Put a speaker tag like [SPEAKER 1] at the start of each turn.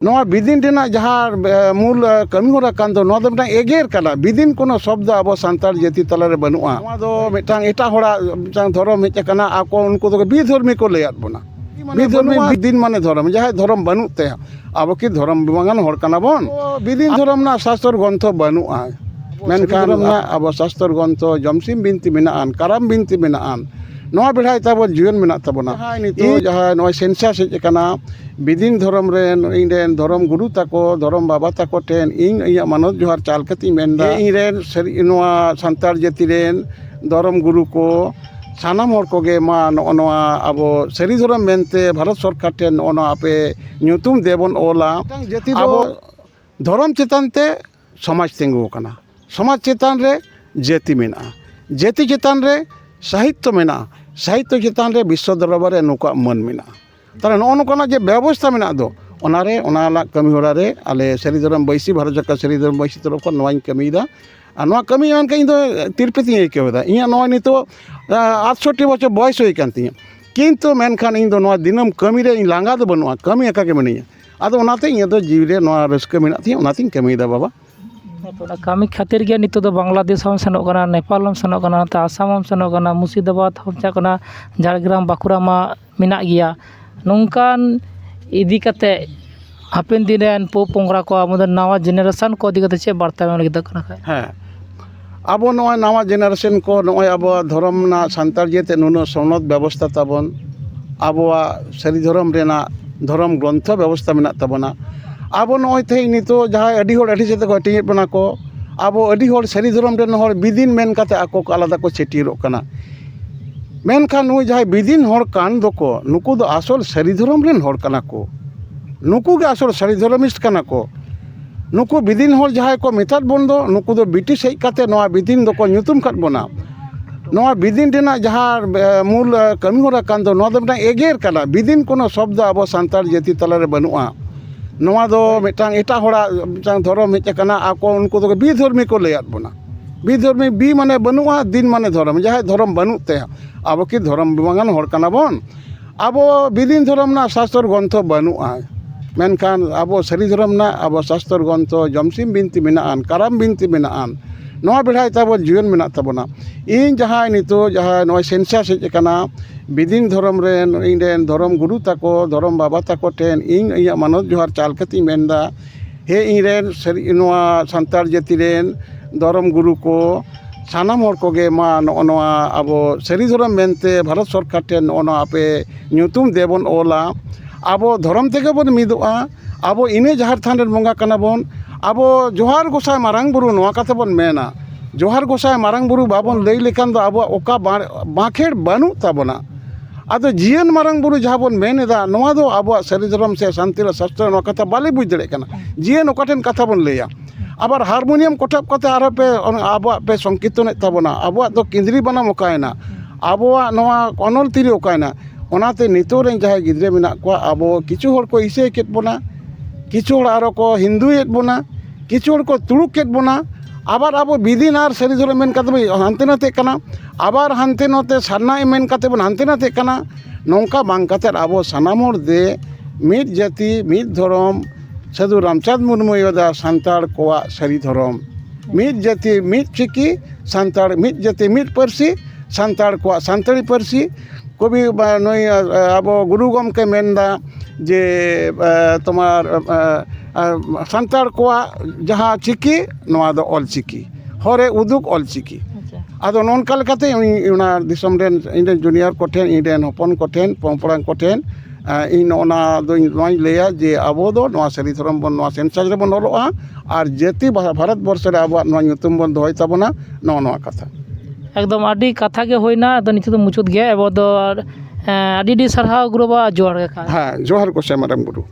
[SPEAKER 1] नवा बिदिन जहाँ मूल कमी होरा कान दो नवा दो मिटांग एगेर काना बिदिन कोनो शब्द अब सान्ताड़ जाति तलारे बनुआ नवा दो मिटांग एटा होड़ा मिटांग धर्म हेज काना आको उनको दो बिधर्मी को लैयाद बोना बिधर्मी बिदिन माने धर्म जहाँ धर्म बनुत ते अब कि धर्म बिमांगान होड़ काना बोन बिदिन धर्म ना शास्त्र ग्रंथ बनुआ मेनखान ना अब शास्त्र ग्रंथ जमसिम बिनती मेनाआन काराम बिनती मेनाआन नवा बेढ़ाय ताबो जीवन मेना ताबोना नितो जहाँ नवा सेंसास हेज काना बिदिन धर्म रेन इन धर्म गुरु ताको धर्म बाबा ताको टेन इन इया मानव जोहार चाल कती मेनदा इन रेन सरी नवा सान्ताड़ जाति रेन धर्म गुरु को सानाम हर कोगे मा नवा अब सरी धर्म मेनते भारत सरकार टेन नवा आपे ᱧᱩᱛᱩᱢ देबन ओला जाति अब धर्म चेतान ते समाज तेंगु काना समाज चेतान रे जाति मेना जाति चेतान रे साहित्य मेना साहित्य चेतान रे विश्व दरबार रे नुका मन मेना तारा नोना जे व्यवस्था मेना दो ओनारे ओनाला कमी होरा रे आले सरी धर्म बैसी भारत सरकार सरी धर्म बैसी तरफ को नवाई कमीदा आ नवा कमी मान के इन दो तिरपति एकेदा इया नवा नितो 68 बछर बयस होई कान तिया किंतु मेनखान इन दो नवा दिनम कमी रे लांगा दो बनुआ कमी एका के मनिया आदो ओनाते इन दो जीव रे नवा रस्का मेना तिया ओनातिन कमीदा बाबा
[SPEAKER 2] कमी खातिर गे नितो दो बांग्लादेश हम सेनोग कना नेपाल हम सेनोग कना ता आसाम हम सेनोग कना मुर्शिदाबाद हम चा कना झारग्राम बांकुड़ा मा मेना गया नौकान इदी कते हापेन दिन रेन पो पोंगरा को आमद नवा जेनारेशन को इदी कते चे बार्ता में लगिदा कना खाय
[SPEAKER 1] हाँ अब नवा नवा जेनारेशन को नय अब धर्म ना सान्ताड़ जेते नुनो सनद व्यवस्था ताबन आबोआ सरी धर्म रेना धर्म ग्रंथ व्यवस्था मेना ताबना अब नय थे नितो जहाँ अडी होड़ अडी सेते को टिंगे बना को अब अडी होड़ सरी धर्म रेन होड़ बिदिन मेन काते आको आलादा को छेटिरो कना मेनखान नु जहाँ बिदिन होड़ कान दो को नुकु दो आसल सरी धर्म रेन होड़ कना को नुकु गे आसल सरी धर्मिस्ट कना को नुकु बिदिन होड़ जहाँ को मेताद बोन दो नुकु दो ब्रिटिश हेज काते नवा बिदिन दो को ᱧᱩᱛᱩᱢ काट बोना नवा बिदिन रेना जहाँ मूल कमी होरा कान दो नवा दो मिटांग एगेर काना बिदिन कोनो शब्द अब सान्ताड़ जाति तलारे बनुआ नवा दो मिटांग एटा होड़ा मिटांग धर्म हेज काना आको उनको दो बिधर्मी को लैयाद बोना बिधर्मी बी माने बनुआ दिन माने धर्म जहाँ धर्म बनुत ते अब कि धर्म बिमांगान होड़ काना बोन अब बिदिन धर्म ना शास्त्र ग्रंथ बनुआ मेनखान अब सरी धर्म ना अब शास्त्र ग्रंथ जमसिम बिनती मेनाआन काराम बिनती मेनाआन नवा बेढ़ाय ताबो जीवन मेना ताबोना इन जहाँ नितो जहाँ नवा सेंसास हेज काना बिदिन धर्म रेन इन धर्म गुरु ताको धर्म बाबा ताको टेन इन इया मानव जोहार चाल कती मेनदा हे इन रेन सरी नवा सान्ताड़ जाति रेन धर्म गुरु को सानाम हर कोगे मा नवा अब सरी धर्म मेनते भारत सरकार टेन नवा आपे ᱧᱩᱛᱩᱢ देबन ओला अब धर्म तेगे बन मिदोआ अब इने जहार थान रेन बंगा काना बोन अब जोहार गोसाय मारांग बुरु नवा काते बोन मेना जोहार गोसाय मारांग बुरु बाबन लई लेकान दो अब ओका बाखेड़ बानु ताबोना आदो जीवन मारांग बुरु जहाँ बोन मेनेदा नवा दो अब सरी धर्म से शांति शास्त्र नवा कथा बाले बुझ दड़े काना जीवन ओकाटेन कथा बोन लैया आबार हारमोनियम कोठाब कते आरो पे अब पे संकीर्तन ताबोना अब दो केंद्री बनाम ओकायना अब नवा अनल तिरी ओकायना ओनाते नितो रेन जहाँ गिद्रे मेना को अब किछु होड़ को इसे केट बोना किछु होड़ आरो को हिंदुएट बोना किछु होड़ को तुड़ुक केट बोना आबार अब बिदिन आर सरी धर्म मेन काते हानते नाते काना आबार हानते नते सारना मेन काते बन हानते नाते काना नौका बांग काते अब सानाम होड़ दे मिद जाति मिद धर्म साधु रामचाँद मुर्मू योदा सान्ताड़ कोआ सरी धर्म मिद जाति मिद चिकी सान्ताड़ मिद जाति मिद पारसी सान्ताड़ कोआ सान्ताड़ी पारसी कवि नई अब गुरु गमके मेनदा जे तुम्हार सान्ताड़ कोआ जहाँ चिकी नवा दो ऑल चिकी हरे उदुक ऑल चिकी आदो नोनका लेकाते उना दिसम रेन इन जूनियर को ठेन इन हपन को ठेन पोंपड़ांग को ठेन इन ओना दो नोई लैया जे आबो दो नवा सरी धर्म बन नवा सेंसास रे बन ओलोआ आर जाति भारत वर्ष रे आबो नवा ᱧᱩᱛᱩᱢ बन दोहय ताबोना नवा कथा
[SPEAKER 2] एकदम आडी कथा के होइना तो नितो मुचुत गया एबो दो आडी सारहाव गुरुबा जोहार
[SPEAKER 1] हाँ जोहार गोसाय मारांग बुरु।